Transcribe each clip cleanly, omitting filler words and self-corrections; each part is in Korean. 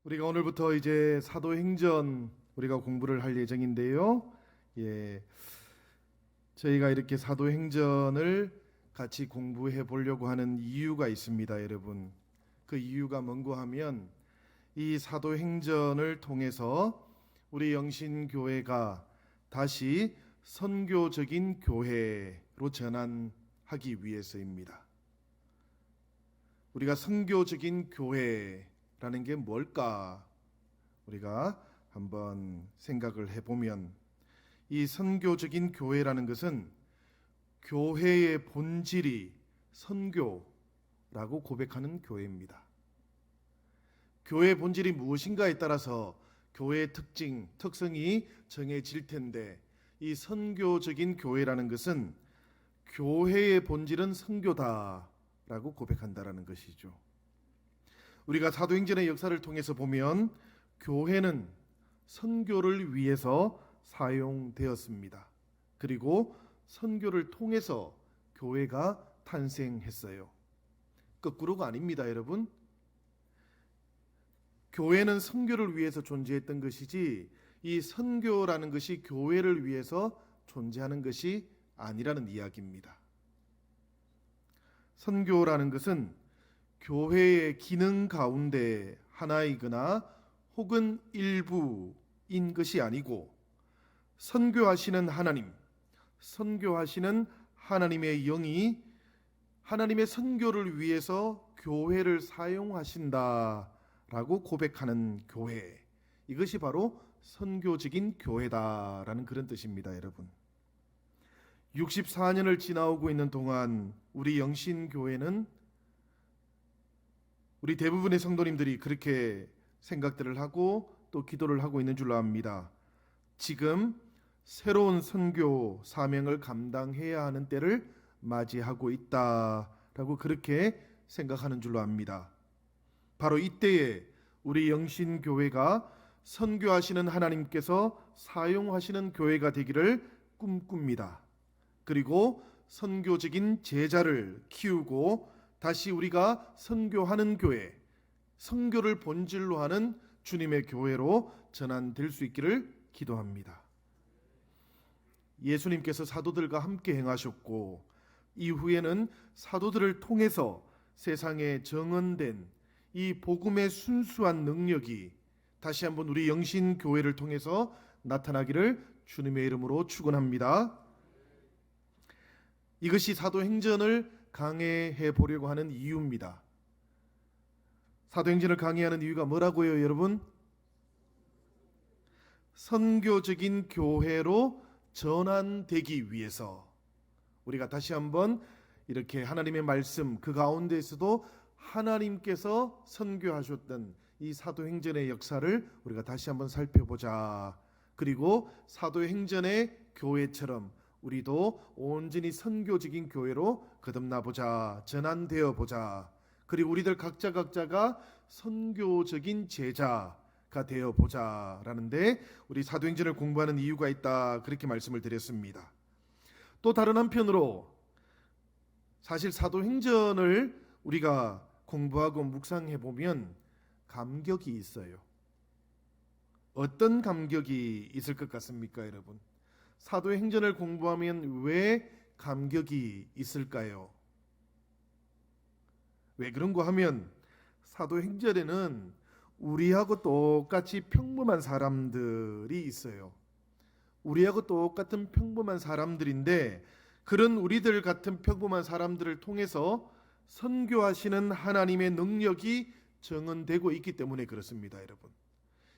우리가 오늘부터 이제 사도행전 우리가 공부를 할 예정인데요. 저희가 이렇게 사도행전을 같이 공부해 보려고 하는 이유가 있습니다, 여러분. 그 이유가 뭔고 하면 이 사도행전을 통해서 우리 영신교회가 다시 선교적인 교회로 전환하기 위해서입니다. 우리가 선교적인 교회라는 게 뭘까? 우리가 한번 생각을 해보면 이 선교적인 교회라는 것은 교회의 본질이 선교라고 고백하는 교회입니다. 교회의 본질이 무엇인가에 따라서 교회의 특성이 정해질 텐데, 이 선교적인 교회라는 것은 교회의 본질은 선교다라고 고백한다라는 것이죠. 우리가 사도행전의 역사를 통해서 보면 교회는 선교를 위해서 사용되었습니다. 그리고 선교를 통해서 교회가 탄생했어요. 거꾸로가 아닙니다, 여러분. 교회는 선교를 위해서 존재했던 것이지 이 선교라는 것이 교회를 위해서 존재하는 것이 아니라는 이야기입니다. 선교라는 것은 교회의 기능 가운데 하나이거나 혹은 일부인 것이 아니고, 선교하시는 하나님, 선교하시는 하나님의 영이 하나님의 선교를 위해서 교회를 사용하신다라고 고백하는 교회, 이것이 바로 선교적인 교회다라는 그런 뜻입니다, 여러분. 64년을 지나오고 있는 동안 우리 영신교회는, 우리 대부분의 성도님들이 그렇게 생각들을 하고 또 기도를 하고 있는 줄로 압니다. 지금 새로운 선교 사명을 감당해야 하는 때를 맞이하고 있다라고 그렇게 생각하는 줄로 압니다. 바로 이때에 우리 영신교회가 선교하시는 하나님께서 사용하시는 교회가 되기를 꿈꿉니다. 그리고 선교적인 제자를 키우고 다시 우리가 선교하는 교회, 선교를 본질로 하는 주님의 교회로 전환될 수 있기를 기도합니다. 예수님께서 사도들과 함께 행하셨고 이후에는 사도들을 통해서 세상에 정언된 이 복음의 순수한 능력이 다시 한번 우리 영신교회를 통해서 나타나기를 주님의 이름으로 축원합니다. 이것이 사도행전을 강해해 보려고 하는 이유입니다. 사도행전을 강해하는 이유가 뭐라고요, 여러분? 선교적인 교회로 전환되기 위해서 우리가 다시 한번 이렇게 하나님의 말씀 그 가운데에서도 하나님께서 선교하셨던 이 사도행전의 역사를 우리가 다시 한번 살펴보자. 그리고 사도행전의 교회처럼 우리도 온전히 선교적인 교회로 거듭나보자, 전환되어 보자. 그리고 우리들 각자가 선교적인 제자가 되어 보자라는데 우리 사도행전을 공부하는 이유가 있다, 그렇게 말씀을 드렸습니다. 또 다른 한편으로 사실 사도행전을 우리가 공부하고 묵상해 보면 감격이 있어요. 어떤 감격이 있을 것 같습니까, 여러분? 사도행전을 공부하면 왜 감격이 있을까요? 왜 그런고 하면 사도행전에는 우리하고 똑같이 평범한 사람들이 있어요. 우리하고 똑같은 평범한 사람들인데, 그런 우리들 같은 평범한 사람들을 통해서 선교하시는 하나님의 능력이 정언되고 있기 때문에 그렇습니다, 여러분.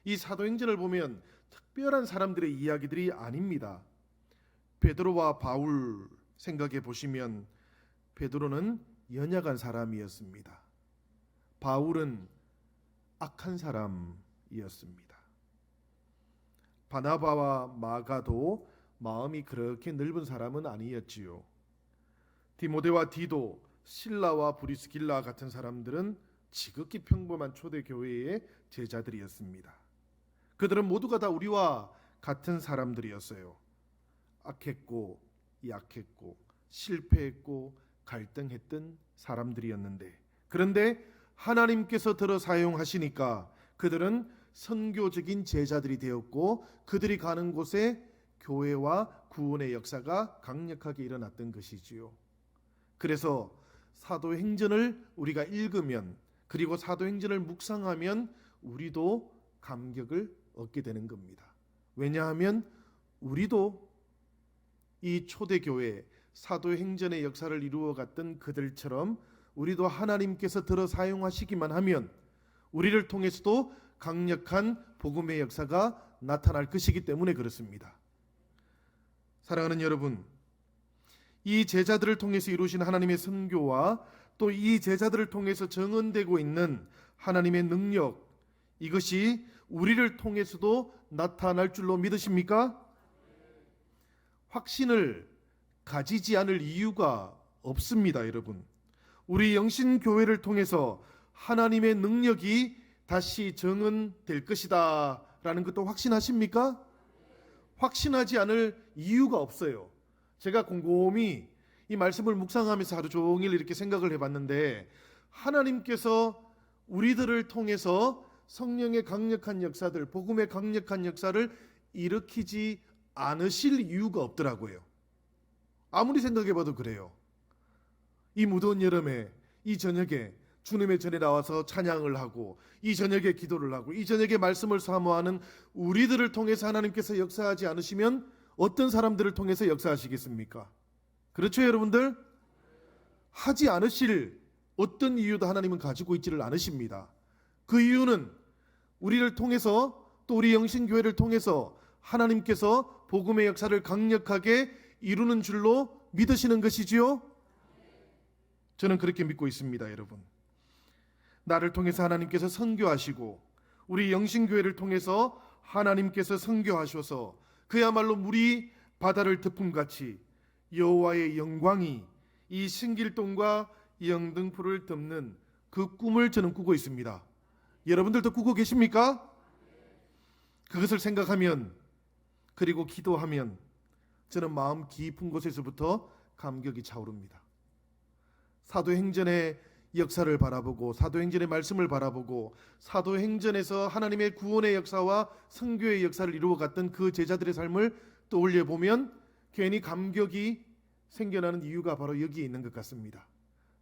이 사도행전을 보면 특별한 사람들의 이야기들이 아닙니다. 베드로와 바울 생각해 보시면 베드로는 연약한 사람이었습니다. 바울은 악한 사람이었습니다. 바나바와 마가도 마음이 그렇게 넓은 사람은 아니었지요. 디모데와 디도, 실라와 브리스길라 같은 사람들은 지극히 평범한 초대교회의 제자들이었습니다. 그들은 모두가 다 우리와 같은 사람들이었어요. 악했고 약했고 실패했고 갈등했던 사람들이었는데, 그런데 하나님께서 들어 사용하시니까 그들은 선교적인 제자들이 되었고 그들이 가는 곳에 교회와 구원의 역사가 강력하게 일어났던 것이지요. 그래서 사도행전을 우리가 읽으면, 그리고 사도행전을 묵상하면 우리도 감격을 얻게 되는 겁니다. 왜냐하면 우리도 이 초대교회 사도행전의 역사를 이루어갔던 그들처럼 우리도 하나님께서 들어 사용하시기만 하면 우리를 통해서도 강력한 복음의 역사가 나타날 것이기 때문에 그렇습니다. 사랑하는 여러분, 이 제자들을 통해서 이루신 하나님의 선교와 또 이 제자들을 통해서 정언되고 있는 하나님의 능력, 이것이 우리를 통해서도 나타날 줄로 믿으십니까? 확신을 가지지 않을 이유가 없습니다, 여러분. 우리 영신교회를 통해서 하나님의 능력이 다시 정언될 것이다 라는 것도 확신하십니까? 확신하지 않을 이유가 없어요. 제가 곰곰이 이 말씀을 묵상하면서 하루 종일 이렇게 생각을 해봤는데, 하나님께서 우리들을 통해서 성령의 강력한 역사들, 복음의 강력한 역사를 일으키지 않으실 이유가 없더라고요. 아무리 생각해봐도 그래요. 이 무더운 여름에, 이 저녁에 주님의 전에 나와서 찬양을 하고, 이 저녁에 기도를 하고, 이 저녁에 말씀을 사모하는 우리들을 통해서 하나님께서 역사하지 않으시면 어떤 사람들을 통해서 역사하시겠습니까? 그렇죠, 여러분들? 하지 않으실 어떤 이유도 하나님은 가지고 있지를 않으십니다. 그 이유는 우리를 통해서, 또 우리 영신교회를 통해서 하나님께서 복음의 역사를 강력하게 이루는 줄로 믿으시는 것이지요? 저는 그렇게 믿고 있습니다, 여러분. 나를 통해서 하나님께서 선교하시고 우리 영신교회를 통해서 하나님께서 선교하셔서 그야말로 물이 바다를 덮음같이 여호와의 영광이 이 신길동과 영등포를 덮는 그 꿈을 저는 꾸고 있습니다. 여러분들도 꾸고 계십니까? 그것을 생각하면, 그리고 기도하면 저는 마음 깊은 곳에서부터 감격이 차오릅니다. 사도행전의 역사를 바라보고, 사도행전의 말씀을 바라보고, 사도행전에서 하나님의 구원의 역사와 선교의 역사를 이루어갔던 그 제자들의 삶을 떠올려 보면 괜히 감격이 생겨나는 이유가 바로 여기에 있는 것 같습니다.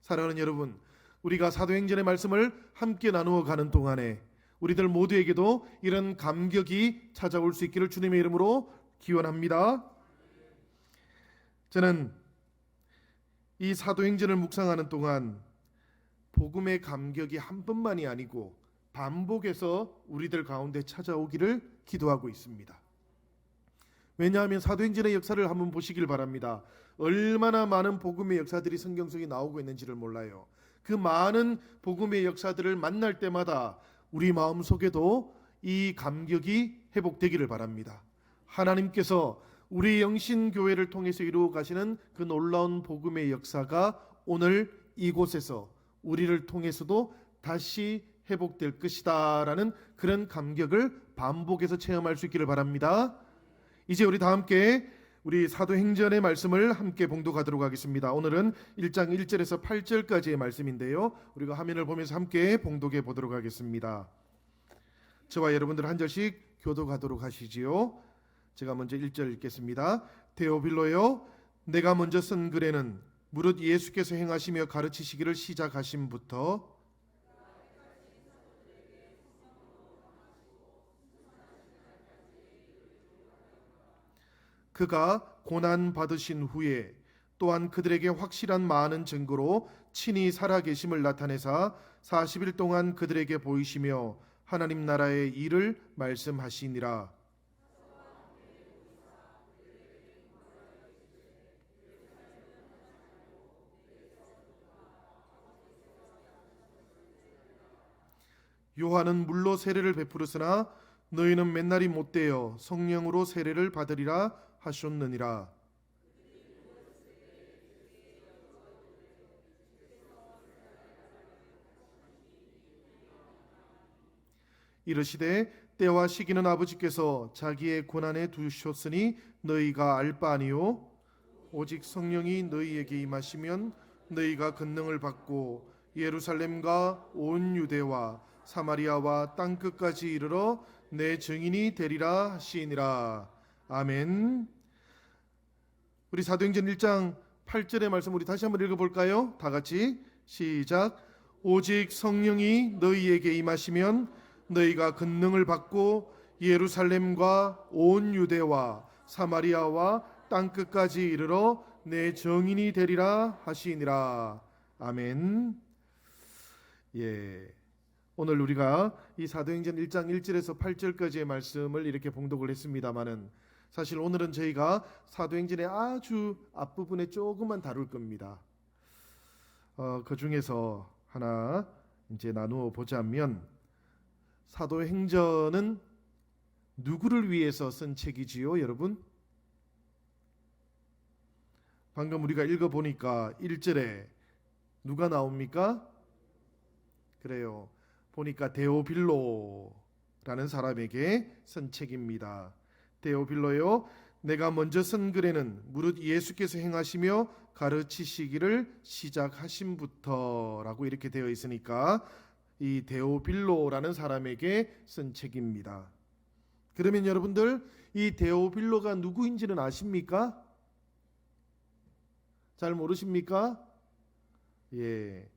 사랑하는 여러분, 우리가 사도행전의 말씀을 함께 나누어 가는 동안에 우리들 모두에게도 이런 감격이 찾아올 수 있기를 주님의 이름으로 기원합니다. 저는 이 사도행전을 묵상하는 동안 복음의 감격이 한 번만이 아니고 반복해서 우리들 가운데 찾아오기를 기도하고 있습니다. 왜냐하면 사도행전의 역사를 한번 보시길 바랍니다. 얼마나 많은 복음의 역사들이 성경 속에 나오고 있는지를 몰라요. 그 많은 복음의 역사들을 만날 때마다 우리 마음속에도 이 감격이 회복되기를 바랍니다. 하나님께서 우리 영신교회를 통해서 이루어 가시는 그 놀라운 복음의 역사가 오늘 이곳에서 우리를 통해서도 다시 회복될 것이다 라는 그런 감격을 반복해서 체험할 수 있기를 바랍니다. 이제 우리 다 함께 우리 사도행전의 말씀을 함께 봉독하도록 하겠습니다. 오늘은 1장 1절에서 8절까지의 말씀인데요, 우리가 화면을 보면서 함께 봉독해 보도록 하겠습니다. 저와 여러분들 한 절씩 교독하도록 하시지요. 제가 먼저 1절 읽겠습니다. 데오빌로여, 내가 먼저 쓴 글에는 무릇 예수께서 행하시며 가르치시기를 시작하심부터 그가 고난 받으신 후에 또한 그들에게 확실한 많은 증거로 친히 살아계심을 나타내사 40일 동안 그들에게 보이시며 하나님 나라의 일을 말씀하시니라. 요한은 물로 세례를 베푸르으나 너희는 맨날이 못되어 성령으로 세례를 받으리라 하셨느니라. 이르시되 때와 시기는 아버지께서 자기의 권한에 두셨으니 너희가 알 바 아니요 오직 성령이 너희에게 임하시면 너희가 권능을 받고 예루살렘과 온 유대와 사마리아와 땅 끝까지 이르러 내 증인이 되리라 하시니라. 아멘. 우리 사도행전 1장 8절의 말씀 우리 다시 한번 읽어볼까요? 다 같이 시작. 오직 성령이 너희에게 임하시면 너희가 권능을 받고 예루살렘과 온 유대와 사마리아와 땅 끝까지 이르러 내 증인이 되리라 하시니라. 아멘. 예. 오늘 우리가 이 사도행전 1장 1절에서 8절까지의 말씀을 이렇게 봉독을 했습니다마는 사실 오늘은 저희가 사도행전의 아주 앞부분에 조금만 다룰 겁니다. 그 중에서 하나 이제 나누어 보자면 사도행전은 누구를 위해서 쓴 책이지요, 여러분? 방금 우리가 읽어보니까 1절에 누가 나옵니까? 그래요. 보니까 데오빌로라는 사람에게 쓴 책입니다. 데오빌로요, 내가 먼저 쓴 글에는 무릇 예수께서 행하시며 가르치시기를 시작하심부터라고 이렇게 되어 있으니까 이 데오빌로라는 사람에게 쓴 책입니다. 그러면 여러분들 이 데오빌로가 누구인지는 아십니까? 잘 모르십니까? 예.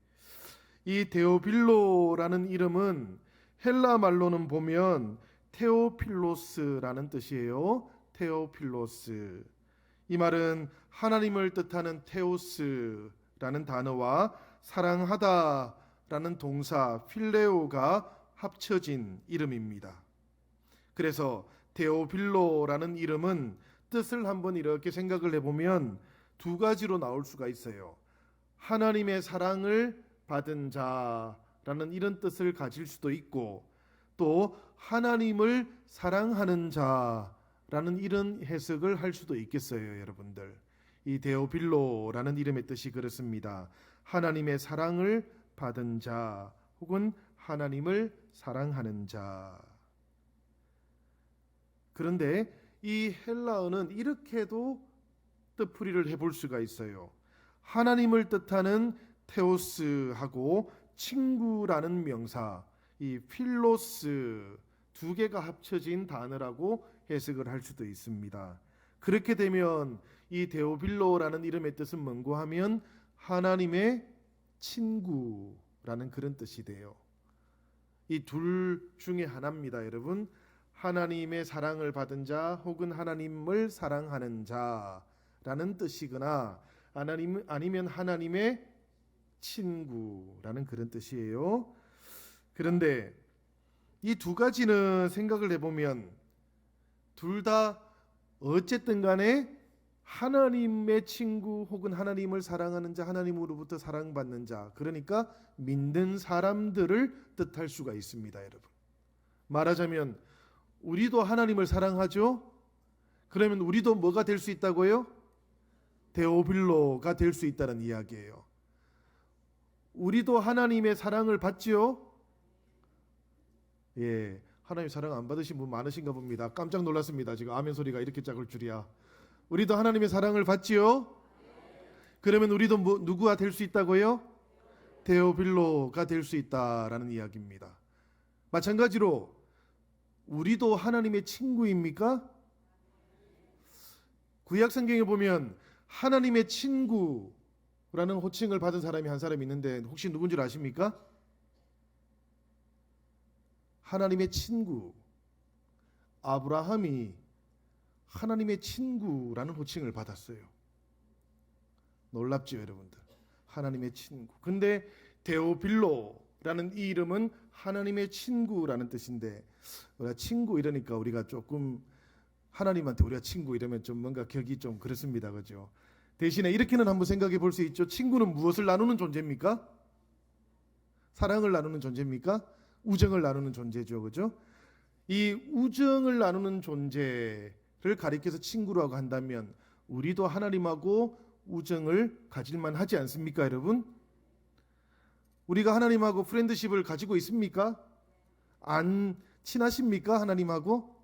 이 데오빌로라는 이름은 헬라 말로는 보면 테오필로스라는 뜻이에요. 테오필로스. 이 말은 하나님을 뜻하는 테오스라는 단어와 사랑하다라는 동사 필레오가 합쳐진 이름입니다. 그래서 데오빌로라는 이름은 뜻을 한번 이렇게 생각을 해보면 두 가지로 나올 수가 있어요. 하나님의 사랑을 받은 자라는 이런 뜻을 가질 수도 있고 또 하나님을 사랑하는 자라는 이런 해석을 할 수도 있겠어요, 여러분들. 이 데오빌로라는 이름의 뜻이 그렇습니다. 하나님의 사랑을 받은 자 혹은 하나님을 사랑하는 자. 그런데 이 헬라어는 이렇게도 뜻풀이를 해볼 수가 있어요. 하나님을 뜻하는 테오스하고 친구라는 명사, 이 필로스 두 개가 합쳐진 단어라고 해석을 할 수도 있습니다. 그렇게 되면 이 데오빌로라는 이름의 뜻은 뭔고 하면 하나님의 친구라는 그런 뜻이 돼요. 이 둘 중에 하나입니다, 여러분. 하나님의 사랑을 받은 자 혹은 하나님을 사랑하는 자라는 뜻이거나 아니면 하나님의 친구라는 그런 뜻이에요. 그런데 이 두 가지는 생각을 해보면 둘 다 어쨌든 간에 하나님의 친구 혹은 하나님을 사랑하는 자, 하나님으로부터 사랑받는 자, 그러니까 믿는 사람들을 뜻할 수가 있습니다, 여러분. 말하자면 우리도 하나님을 사랑하죠? 그러면 우리도 뭐가 될 수 있다고요? 데오빌로가 될 수 있다는 이야기예요. 우리도 하나님의 사랑을 받지요? 예, 하나님 사랑 안 받으신 분 많으신가 봅니다. 깜짝 놀랐습니다. 지금 아멘 소리가 이렇게 작을 줄이야. 우리도 하나님의 사랑을 받지요? 그러면 우리도 누구가 될 수 있다고요? 데오빌로가 될 수 있다라는 이야기입니다. 마찬가지로 우리도 하나님의 친구입니까? 구약 성경에 보면 하나님의 친구라는 호칭을 받은 사람이 한 사람이 있는데 혹시 누군지 아십니까? 하나님의 친구. 아브라함이 하나님의 친구라는 호칭을 받았어요. 놀랍죠, 여러분들? 하나님의 친구. 근데 데오빌로라는 이 이름은 하나님의 친구라는 뜻인데 우리가 친구 이러니까 우리가 조금 하나님한테 우리가 친구 이러면 좀 뭔가 격이 좀 그렇습니다, 그죠? 대신에 이렇게는 한번 생각해 볼 수 있죠. 친구는 무엇을 나누는 존재입니까? 사랑을 나누는 존재입니까? 우정을 나누는 존재죠, 그죠? 이 우정을 나누는 존재를 가리켜서 친구라고 한다면 우리도 하나님하고 우정을 가질만 하지 않습니까, 여러분? 우리가 하나님하고 프렌드십을 가지고 있습니까? 안 친하십니까, 하나님하고?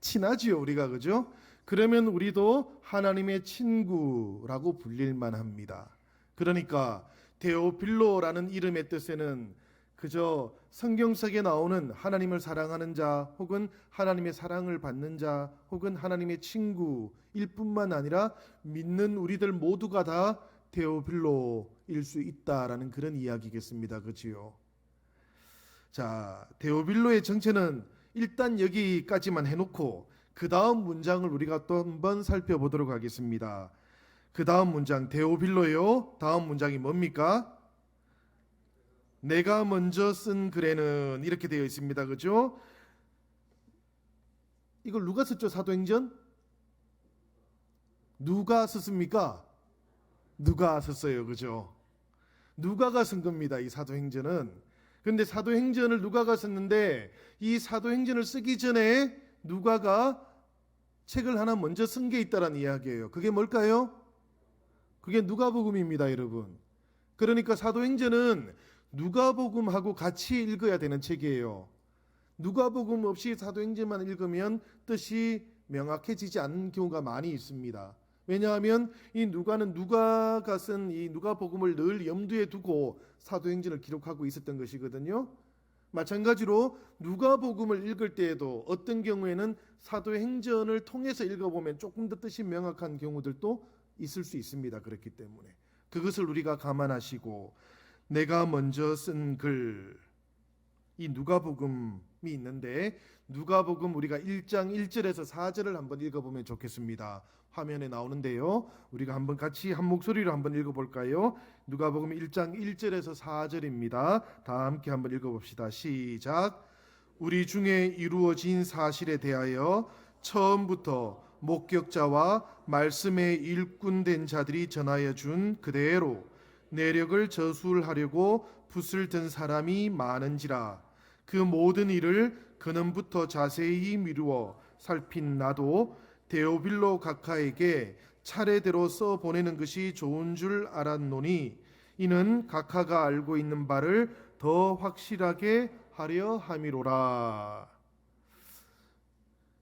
친하지요, 우리가, 그죠? 그러면 우리도 하나님의 친구라고 불릴만 합니다. 그러니까 데오빌로라는 이름의 뜻에는 그저 성경 속에 나오는 하나님을 사랑하는 자 혹은 하나님의 사랑을 받는 자 혹은 하나님의 친구일 뿐만 아니라 믿는 우리들 모두가 다 데오빌로일 수 있다라는 그런 이야기겠습니다. 그지요? 자, 데오빌로의 정체는 일단 여기까지만 해놓고 그 다음 문장을 우리가 또 한번 살펴보도록 하겠습니다. 그 다음 문장 데오빌로요. 다음 문장이 뭡니까? 내가 먼저 쓴 글에는 이렇게 되어 있습니다. 그죠? 이걸 누가 썼죠? 사도행전? 누가 썼습니까? 누가 썼어요. 그죠? 누가가 쓴 겁니다. 이 사도행전은. 근데 사도행전을 누가가 썼는데 이 사도행전을 쓰기 전에 누가가 책을 하나 먼저 쓴 게 있다라는 이야기예요. 그게 뭘까요? 그게 누가복음입니다, 여러분. 그러니까 사도행전은 누가복음하고 같이 읽어야 되는 책이에요. 누가복음 없이 사도행전만 읽으면 뜻이 명확해지지 않는 경우가 많이 있습니다. 왜냐하면 이 누가가 쓴 이 누가복음을 늘 염두에 두고 사도행전을 기록하고 있었던 것이거든요. 마찬가지로 누가복음을 읽을 때에도 어떤 경우에는 사도행전을 통해서 읽어보면 조금 더 뜻이 명확한 경우들도 있을 수 있습니다. 그렇기 때문에 그것을 우리가 감안하시고 내가 먼저 쓴 글, 이 누가복음이 있는데 누가복음 우리가 1장 1절에서 4절을 한번 읽어보면 좋겠습니다. 화면에 나오는데요. 우리가 한번 같이 한 목소리로 한번 읽어볼까요? 누가복음 1장 1절에서 4절입니다. 다 함께 한번 읽어봅시다. 시작. 우리 중에 이루어진 사실에 대하여 처음부터 목격자와 말씀에 일꾼된 자들이 전하여 준 그대로 내력을 저술하려고 붓을 든 사람이 많은지라. 그 모든 일을 근원부터 자세히 미루어 살핀 나도 데오빌로 각하에게 차례대로 써 보내는 것이 좋은 줄 알았노니 이는 각하가 알고 있는 바를 더 확실하게 하려 함이로라.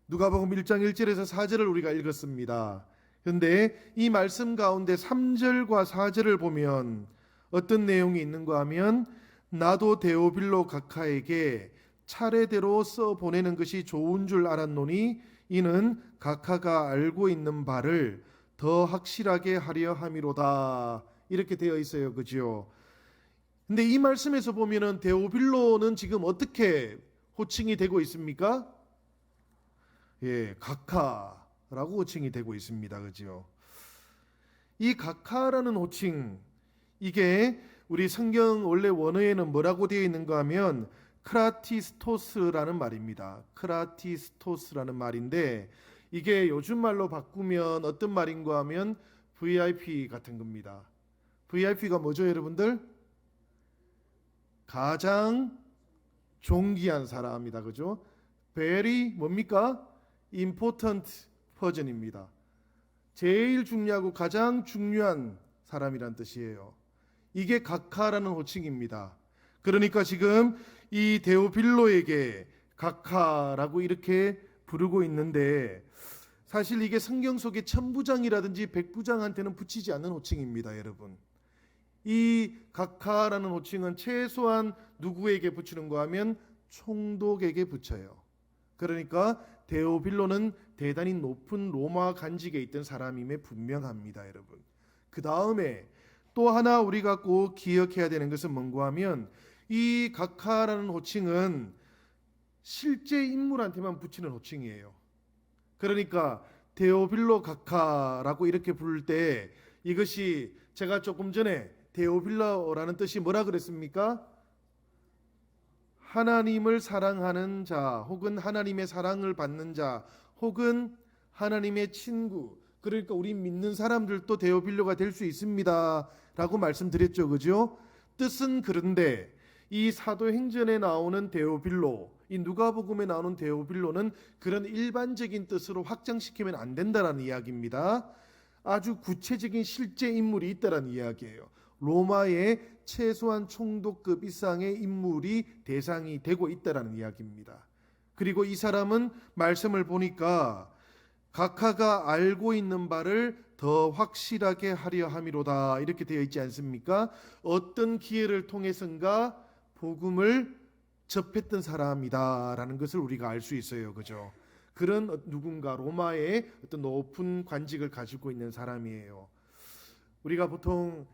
누가복음 1장 1절에서 4절을 우리가 읽었습니다. 그런데 이 말씀 가운데 3절과 4절을 보면 어떤 내용이 있는가 하면 나도 데오빌로 각하에게 차례대로 써 보내는 것이 좋은 줄 알았노니 이는 각하가 알고 있는 바를 더 확실하게 하려 함이로다. 이렇게 되어 있어요. 그죠? 근데 이 말씀에서 보면은 데오빌로는 지금 어떻게 호칭이 되고 있습니까? 예, 각하라고 호칭이 되고 있습니다. 그죠? 이 각하라는 호칭, 이게 우리 성경 원래 원어에는 뭐라고 되어 있는가 하면 크라티스토스라는 말입니다. 크라티스토스라는 말인데 이게 요즘 말로 바꾸면 어떤 말인가 하면 VIP 같은 겁니다. VIP가 뭐죠, 여러분들? 가장 존귀한 사람이다. 그죠? very 뭡니까? important person입니다. 제일 중요하고 가장 중요한 사람이란 뜻이에요. 이게 각하라는 호칭입니다. 그러니까 지금 이 데오빌로에게 각하라고 이렇게 부르고 있는데 사실 이게 성경 속에 천부장이라든지 백부장한테는 붙이지 않는 호칭입니다, 여러분. 이 각하라는 호칭은 최소한 누구에게 붙이는가 하면 총독에게 붙여요. 그러니까 데오빌로는 대단히 높은 로마 간직에 있던 사람임에 분명합니다, 여러분. 그 다음에 또 하나 우리가 꼭 기억해야 되는 것은 뭔가 하면 이 각하라는 호칭은 실제 인물한테만 붙이는 호칭이에요. 그러니까 데오빌로 각하라고 이렇게 부를 때 이것이 제가 조금 전에 데오빌로라는 뜻이 뭐라 그랬습니까? 하나님을 사랑하는 자 혹은 하나님의 사랑을 받는 자 혹은 하나님의 친구, 그러니까 우리 믿는 사람들도 데오빌로가 될 수 있습니다 라고 말씀드렸죠. 그죠? 뜻은 그런데 이 사도행전에 나오는 데오빌로, 이 누가복음에 나오는 데오빌로는 그런 일반적인 뜻으로 확장시키면 안 된다라는 이야기입니다. 아주 구체적인 실제 인물이 있다라는 이야기예요. 로마의 최소한 총독급 이상의 인물이 대상이 되고 있다라는 이야기입니다. 그리고 이 사람은 말씀을 보니까 각하가 알고 있는 바를 더 확실하게 하려 함이로다 이렇게 되어 있지 않습니까? 어떤 기회를 통해서인가 복음을 접했던 사람이다라는 것을 우리가 알 수 있어요. 그죠? 그런 누군가 로마의 어떤 높은 관직을 가지고 있는 사람이에요. 우리가 보통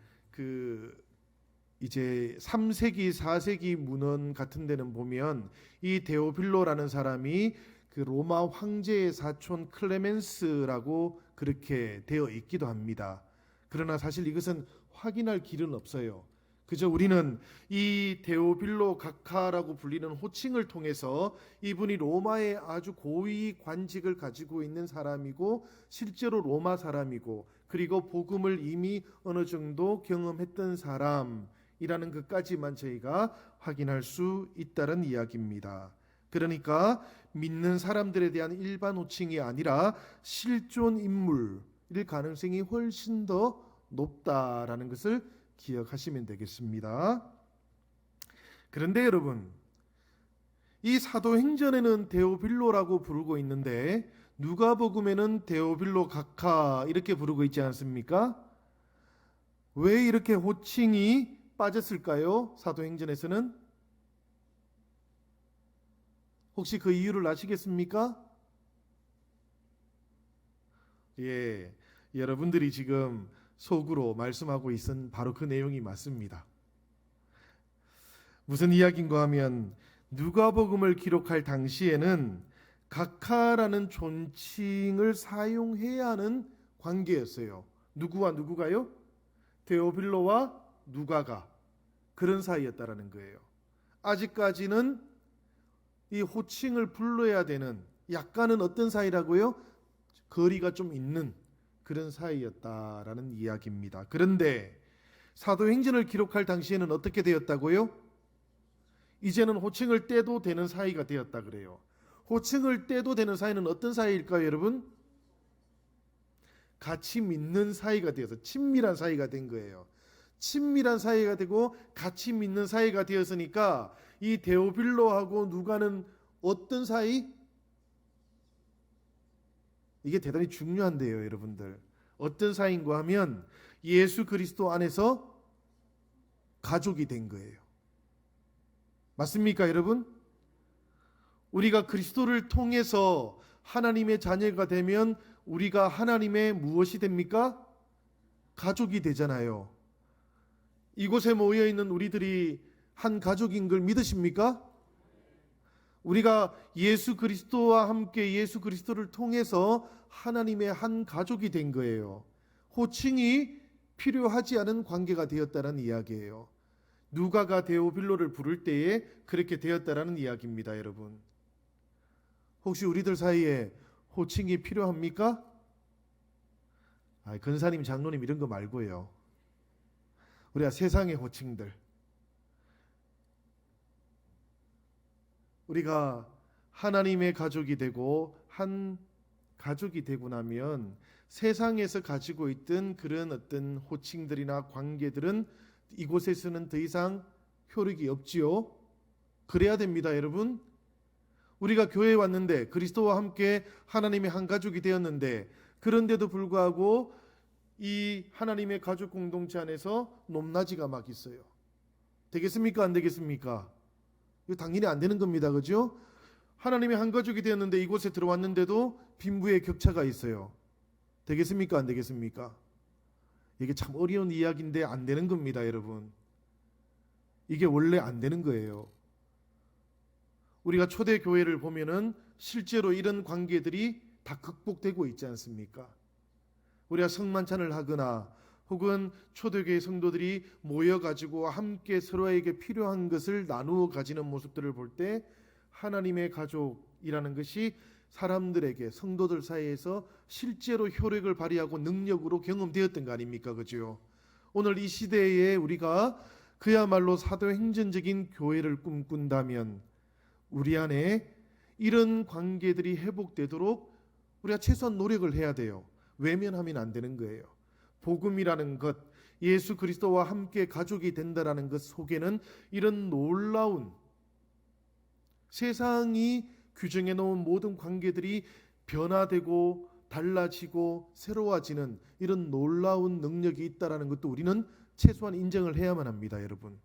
이제 3세기, 4세기 문헌 같은 데는 보면 이 데오빌로라는 사람이 그 로마 황제의 사촌 클레멘스라고 그렇게 되어 있기도 합니다. 그러나 사실 이것은 확인할 길은 없어요. 그저 우리는 이 데오빌로 각하라고 불리는 호칭을 통해서 이분이 로마의 아주 고위 관직을 가지고 있는 사람이고 실제로 로마 사람이고 그리고 복음을 이미 어느 정도 경험했던 사람이라는 것까지만 저희가 확인할 수 있다는 이야기입니다. 그러니까 믿는 사람들에 대한 일반 호칭이 아니라 실존 인물일 가능성이 훨씬 더 높다라는 것을 기억하시면 되겠습니다. 그런데 여러분, 이 사도행전에는 데오빌로라고 부르고 있는데 누가복음에는 데오빌로 각하 이렇게 부르고 있지 않습니까? 왜 이렇게 호칭이 빠졌을까요? 사도행전에서는 혹시 그 이유를 아시겠습니까? 예, 여러분들이 지금 속으로 말씀하고 있은 바로 그 내용이 맞습니다. 무슨 이야기인가 하면 누가복음을 기록할 당시에는 각하라는 존칭을 사용해야 하는 관계였어요. 누구와 누구가요? 데오빌로와 누가가 그런 사이였다라는 거예요. 아직까지는 이 호칭을 불러야 되는 약간은 어떤 사이라고요? 거리가 좀 있는 그런 사이였다라는 이야기입니다. 그런데 사도행전을 기록할 당시에는 어떻게 되었다고요? 이제는 호칭을 떼도 되는 사이가 되었다 그래요. 호칭을 떼도 되는 사이는 어떤 사이일까요, 여러분? 같이 믿는 사이가 되어서 친밀한 사이가 된 거예요. 친밀한 사이가 되고 같이 믿는 사이가 되었으니까 이 데오빌로하고 누가는 어떤 사이? 이게 대단히 중요한데요, 여러분들. 어떤 사이인가 하면 예수 그리스도 안에서 가족이 된 거예요. 맞습니까, 여러분? 우리가 그리스도를 통해서 하나님의 자녀가 되면 우리가 하나님의 무엇이 됩니까? 가족이 되잖아요. 이곳에 모여 있는 우리들이 한 가족인 걸 믿으십니까? 우리가 예수 그리스도와 함께 예수 그리스도를 통해서 하나님의 한 가족이 된 거예요. 호칭이 필요하지 않은 관계가 되었다는 이야기예요. 누가가 데오빌로를 부를 때에 그렇게 되었다라는 이야기입니다, 여러분. 혹시 우리들 사이에 호칭이 필요합니까? 근사님, 장로님 이런 거 말고요. 우리가 세상의 호칭들, 우리가 하나님의 가족이 되고 한 가족이 되고 나면 세상에서 가지고 있던 그런 어떤 호칭들이나 관계들은 이곳에서는 더 이상 효력이 없지요. 그래야 됩니다, 여러분. 우리가 교회에 왔는데 그리스도와 함께 하나님의 한 가족이 되었는데 그런데도 불구하고 이 하나님의 가족 공동체 안에서 높낮이가 막 있어요. 되겠습니까? 안 되겠습니까? 이거 당연히 안 되는 겁니다. 그죠? 하나님의 한 가족이 되었는데 이곳에 들어왔는데도 빈부의 격차가 있어요. 되겠습니까? 안 되겠습니까? 이게 참 어려운 이야기인데 안 되는 겁니다, 여러분. 이게 원래 안 되는 거예요. 우리가 초대 교회를 보면은 실제로 이런 관계들이 다 극복되고 있지 않습니까? 우리가 성만찬을 하거나 혹은 초대교회 성도들이 모여가지고 함께 서로에게 필요한 것을 나누어 가지는 모습들을 볼 때 하나님의 가족이라는 것이 사람들에게 성도들 사이에서 실제로 효력을 발휘하고 능력으로 경험되었던 거 아닙니까? 그죠? 오늘 이 시대에 우리가 그야말로 사도행전적인 교회를 꿈꾼다면 우리 안에 이런 관계들이 회복되도록 우리가 최소한 노력을 해야 돼요. 외면하면 안 되는 거예요. 복음이라는 것, 예수 그리스도와 함께 가족이 된다라는 것 속에는 이런 놀라운 세상이 규정해 놓은 모든 관계들이 변화되고 달라지고 새로워지는 이런 놀라운 능력이 있다라는 것도 우리는 최소한 인정을 해야만 합니다, 여러분.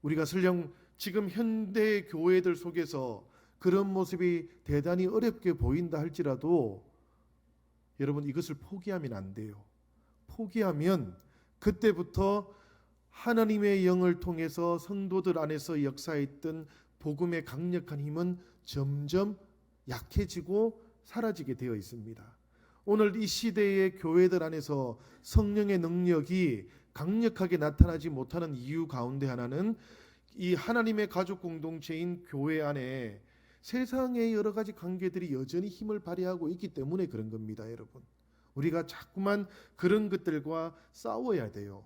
우리가 설령 지금 현대 교회들 속에서 그런 모습이 대단히 어렵게 보인다 할지라도 여러분 이것을 포기하면 안 돼요. 포기하면 그때부터 하나님의 영을 통해서 성도들 안에서 역사했던 복음의 강력한 힘은 점점 약해지고 사라지게 되어 있습니다. 오늘 이 시대의 교회들 안에서 성령의 능력이 강력하게 나타나지 못하는 이유 가운데 하나는 이 하나님의 가족 공동체인 교회 안에 세상의 여러 가지 관계들이 여전히 힘을 발휘하고 있기 때문에 그런 겁니다, 여러분. 우리가 자꾸만 그런 것들과 싸워야 돼요.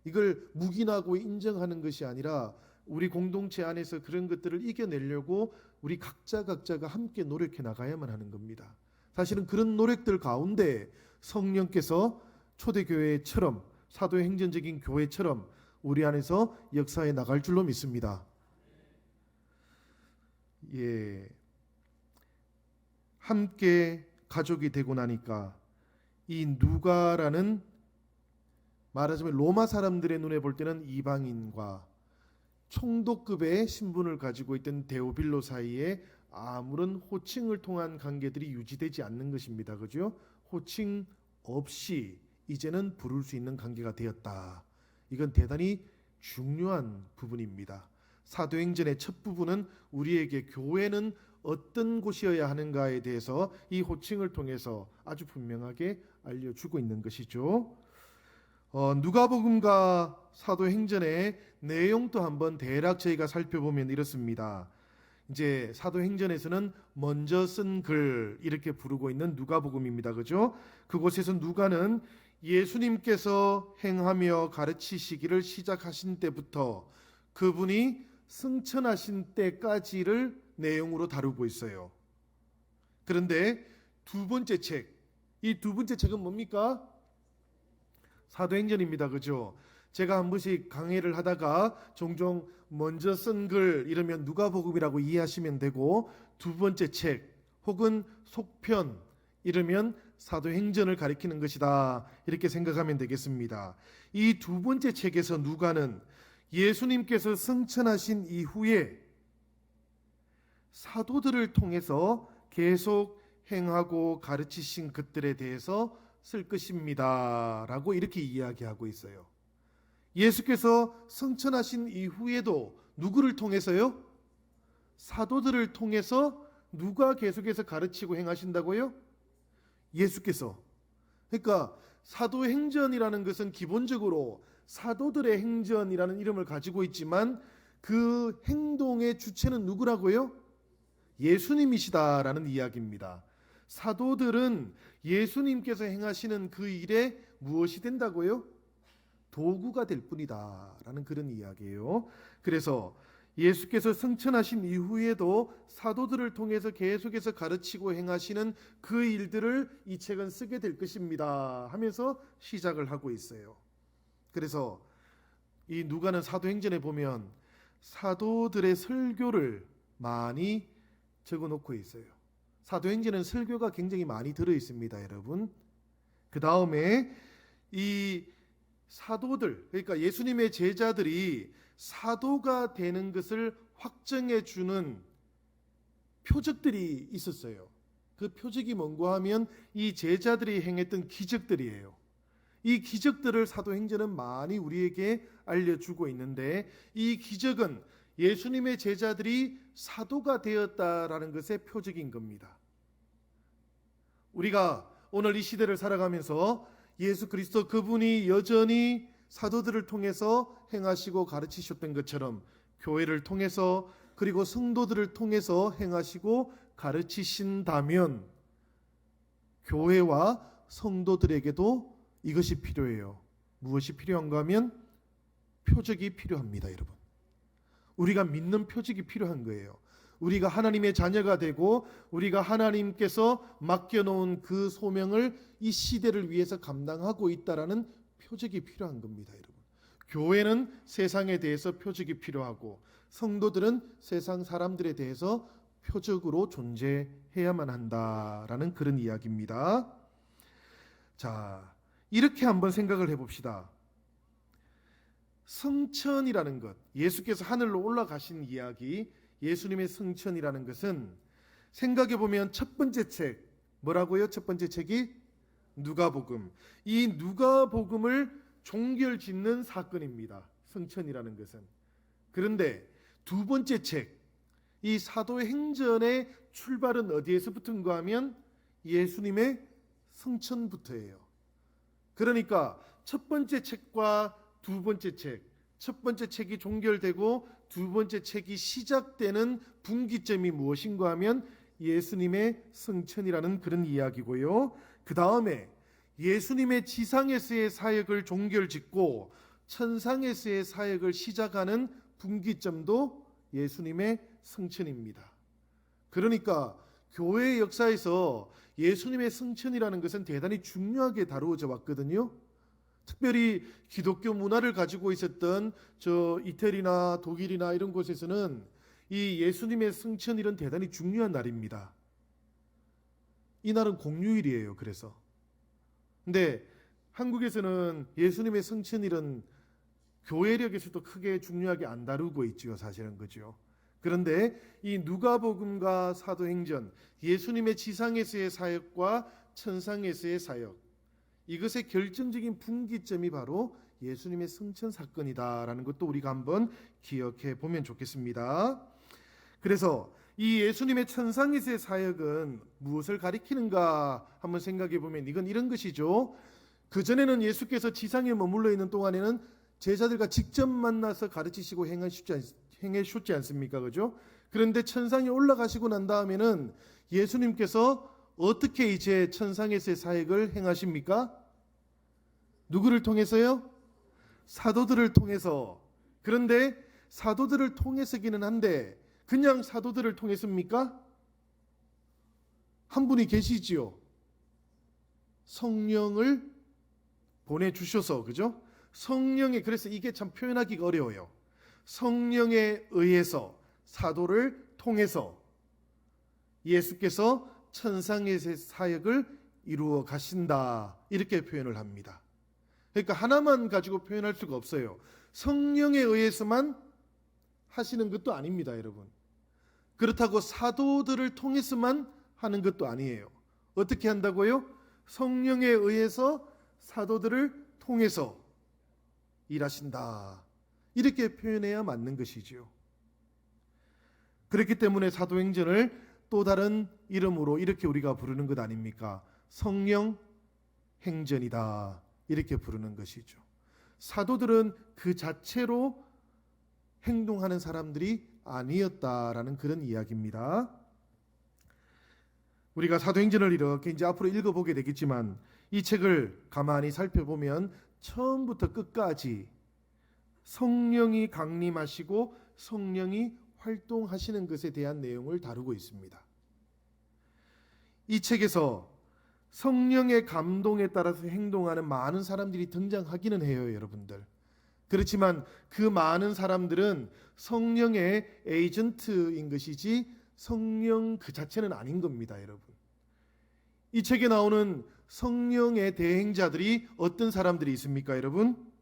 이걸 묵인하고 인정하는 것이 아니라 우리 공동체 안에서 그런 것들을 이겨내려고 우리 각자가 함께 노력해 나가야만 하는 겁니다. 사실은 그런 노력들 가운데 성령께서 초대교회처럼 사도행전적인 교회처럼 우리 안에서 역사해 나갈 줄로 믿습니다. 예, 함께 가족이 되고 나니까 이 누가라는, 말하자면 로마 사람들의 눈에 볼 때는 이방인과 총독급의 신분을 가지고 있던 데오빌로 사이에 아무런 호칭을 통한 관계들이 유지되지 않는 것입니다. 그죠? 호칭 없이 이제는 부를 수 있는 관계가 되었다. 이건 대단히 중요한 부분입니다. 사도행전의 첫 부분은 우리에게 교회는 어떤 곳이어야 하는가에 대해서 이 호칭을 통해서 아주 분명하게 알려주고 있는 것이죠. 누가복음과 사도행전의 내용도 한번 대략 저희가 살펴보면 이렇습니다. 이제 사도행전에서는 먼저 쓴 글 이렇게 부르고 있는 누가복음입니다. 그죠? 그곳에서 누가는 예수님께서 행하며 가르치시기를 시작하신 때부터 그분이 승천하신 때까지를 내용으로 다루고 있어요. 그런데 두 번째 책, 이 두 번째 책은 뭡니까? 사도행전입니다. 그죠? 제가 한 번씩 강의를 하다가 종종 먼저 쓴 글 이러면 누가복음이라고 이해하시면 되고, 두 번째 책 혹은 속편 이러면 사도행전을 가리키는 것이다, 이렇게 생각하면 되겠습니다. 이 두 번째 책에서 누가는 예수님께서 승천하신 이후에 사도들을 통해서 계속 행하고 가르치신 것들에 대해서 쓸 것입니다 라고 이렇게 이야기하고 있어요. 예수께서 승천하신 이후에도 누구를 통해서요? 사도들을 통해서 누가 계속해서 가르치고 행하신다고요? 예수께서. 그러니까 사도행전이라는 것은 기본적으로 사도들의 행전이라는 이름을 가지고 있지만 그 행동의 주체는 누구라고요? 예수님이시다라는 이야기입니다. 사도들은 예수님께서 행하시는 그 일에 무엇이 된다고요? 도구가 될 뿐이다 라는 그런 이야기예요. 그래서 예수께서 승천하신 이후에도 사도들을 통해서 계속해서 가르치고 행하시는 그 일들을 이 책은 쓰게 될 것입니다 하면서 시작을 하고 있어요. 그래서 이 누가는 사도행전에 보면 사도들의 설교를 많이 적어놓고 있어요. 사도행전은 설교가 굉장히 많이 들어 있습니다, 여러분. 그 다음에 이 사도들, 그러니까 예수님의 제자들이 사도가 되는 것을 확정해 주는 표적들이 있었어요. 그 표적이 뭔가 하면 이 제자들이 행했던 기적들이에요. 이 기적들을 사도행전은 많이 우리에게 알려주고 있는데, 이 기적은 예수님의 제자들이 사도가 되었다라는 것의 표적인 겁니다. 우리가 오늘 이 시대를 살아가면서 예수 그리스도 그분이 여전히 사도들을 통해서 행하시고 가르치셨던 것처럼 교회를 통해서 그리고 성도들을 통해서 행하시고 가르치신다면 교회와 성도들에게도 이것이 필요해요. 무엇이 필요한가 하면 표적이 필요합니다, 여러분. 우리가 믿는 표적이 필요한 거예요. 우리가 하나님의 자녀가 되고 우리가 하나님께서 맡겨놓은 그 소명을 이 시대를 위해서 감당하고 있다라는 표적이 필요한 겁니다, 여러분. 교회는 세상에 대해서 표적이 필요하고 성도들은 세상 사람들에 대해서 표적으로 존재해야만 한다라는 그런 이야기입니다. 자, 이렇게 한번 생각을 해봅시다. 승천이라는 것, 예수께서 하늘로 올라가신 이야기, 예수님의 승천이라는 것은 생각해 보면 첫 번째 책, 뭐라고요? 첫 번째 책이 누가복음. 이 누가복음을 종결짓는 사건입니다. 승천이라는 것은. 그런데 두 번째 책, 이 사도행전의 출발은 어디에서부터인가 하면 예수님의 승천부터예요. 그러니까 첫 번째 책과 두 번째 책, 첫 번째 책이 종결되고 두 번째 책이 시작되는 분기점이 무엇인가 하면 예수님의 승천이라는 그런 이야기고요. 그 다음에 예수님의 지상에서의 사역을 종결짓고 천상에서의 사역을 시작하는 분기점도 예수님의 승천입니다. 그러니까 교회의 역사에서 예수님의 승천이라는 것은 대단히 중요하게 다루어져 왔거든요. 특별히 기독교 문화를 가지고 있었던 저 이태리나 독일이나 이런 곳에서는 이 예수님의 승천일은 대단히 중요한 날입니다. 이 날은 공휴일이에요. 그래서 근데 한국에서는 예수님의 승천일은 교회력에서도 크게 중요하게 안 다루고 있지요. 사실은 그죠. 그런데 이 누가복음과 사도행전, 예수님의 지상에서의 사역과 천상에서의 사역, 이것의 결정적인 분기점이 바로 예수님의 승천 사건이다라는 것도 우리가 한번 기억해 보면 좋겠습니다. 그래서 이 예수님의 천상에서의 사역은 무엇을 가리키는가 한번 생각해 보면 이건 이런 것이죠. 그전에는 예수께서 지상에 머물러 있는 동안에는 제자들과 직접 만나서 가르치시고 행하셨지 않습니까? 그죠? 그런데 천상에 올라가시고 난 다음에는 예수님께서 어떻게 이제 천상에서의 사역을 행하십니까? 누구를 통해서요? 사도들을 통해서. 그런데 사도들을 통해서기는 한데 그냥 사도들을 통해서입니까? 한 분이 계시지요. 성령을 보내주셔서, 그죠? 성령에, 그래서 이게 참 표현하기가 어려워요. 성령에 의해서 사도를 통해서 예수께서 천상에서의 사역을 이루어 가신다, 이렇게 표현을 합니다. 그러니까 하나만 가지고 표현할 수가 없어요. 성령에 의해서만 하시는 것도 아닙니다, 여러분. 그렇다고 사도들을 통해서만 하는 것도 아니에요. 어떻게 한다고요? 성령에 의해서 사도들을 통해서 일하신다, 이렇게 표현해야 맞는 것이지요. 그렇기 때문에 사도행전을 또 다른 이름으로 이렇게 우리가 부르는 것 아닙니까? 성령 행전이다, 이렇게 부르는 것이죠. 사도들은 그 자체로 행동하는 사람들이 아니었다라는 그런 이야기입니다. 우리가 사도행전을 이렇게 이제 앞으로 읽어보게 되겠지만 이 책을 가만히 살펴보면 처음부터 끝까지 성령이 강림하시고 성령이 활동하시는 것에 대한 내용을 다루고 있습니다. 이 책에서 성령의 감동에 따라서 행동하는 많은 사람들이 등장하기는 해요, 여러분들. 그렇지만 그 많은 사람들은 성령의 에이전트인 것이지 성령 그 자체는 아닌 겁니다, 여러분. 이 책에 나오는 성령의 대행자들이 어떤 사람들이 있습니까, 여러분?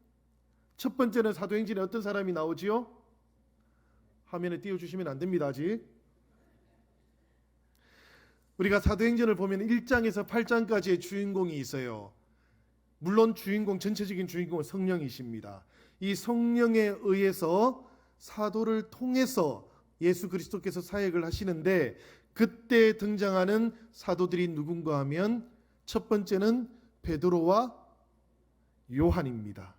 첫 번째는 사도행전에 어떤 사람이 나오지요? 화면에 띄워주시면 안 됩니다, 아직. 우리가 사도행전을 보면 1장에서 8장까지의 주인공이 있어요. 물론 전체적인 주인공은 성령이십니다. 이 성령에 의해서 사도를 통해서 예수 그리스도께서 사역을 하시는데, 그때 등장하는 사도들이 누군가 하면 첫 번째는 베드로와 요한입니다.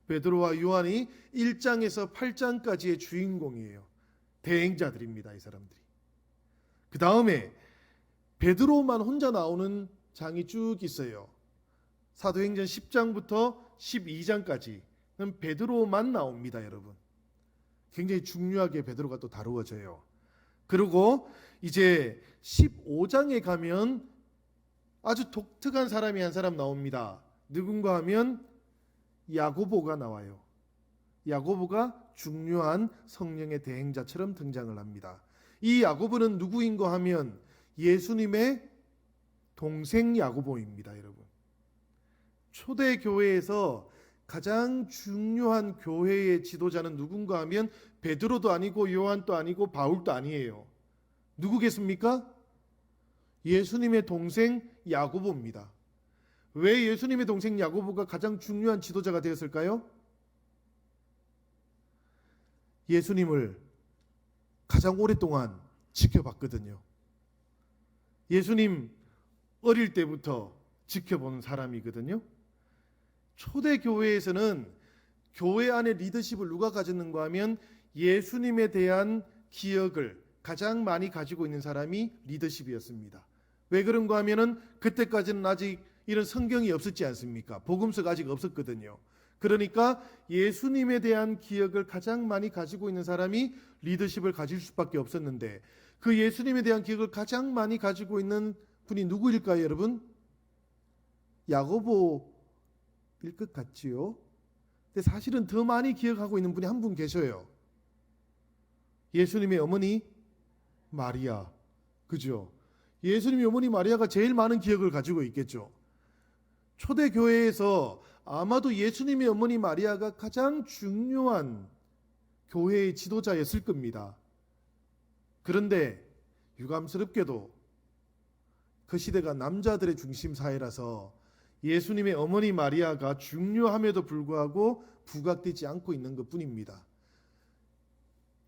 베드로와 요한이 1장에서 8장까지의 주인공이에요. 대행자들입니다, 이 사람들이. 그 다음에 베드로만 혼자 나오는 장이 쭉 있어요. 사도행전 10장부터 12장까지 베드로만 나옵니다, 여러분. 굉장히 중요하게 베드로가 또 다루어져요. 그리고 이제 15장에 가면 아주 독특한 사람이 한 사람 나옵니다. 누군가 하면 야고보가 나와요. 야고보가 중요한 성령의 대행자처럼 등장을 합니다. 이 야고보는 누구인가 하면 예수님의 동생 야고보입니다, 여러분. 초대 교회에서 가장 중요한 교회의 지도자는 누군가 하면 베드로도 아니고 요한도 아니고 바울도 아니에요. 누구겠습니까? 예수님의 동생 야고보입니다. 왜 예수님의 동생 야고보가 가장 중요한 지도자가 되었을까요? 예수님을 가장 오랫동안 지켜봤거든요. 예수님 어릴 때부터 지켜본 사람이거든요. 초대교회에서는 교회 안에 리더십을 누가 가졌는가 하면 예수님에 대한 기억을 가장 많이 가지고 있는 사람이 리더십이었습니다. 왜 그런가 하면은 그때까지는 아직 이런 성경이 없었지 않습니까? 복음서가 아직 없었거든요. 그러니까 예수님에 대한 기억을 가장 많이 가지고 있는 사람이 리더십을 가질 수밖에 없었는데, 그 예수님에 대한 기억을 가장 많이 가지고 있는 분이 누구일까요, 여러분? 야고보일 것 같지요? 근데 사실은 더 많이 기억하고 있는 분이 한 분 계셔요. 예수님의 어머니 마리아. 그죠? 예수님의 어머니 마리아가 제일 많은 기억을 가지고 있겠죠. 초대교회에서 아마도 예수님의 어머니 마리아가 가장 중요한 교회의 지도자였을 겁니다. 그런데 유감스럽게도 그 시대가 남자들의 중심 사회라서 예수님의 어머니 마리아가 중요함에도 불구하고 부각되지 않고 있는 것뿐입니다.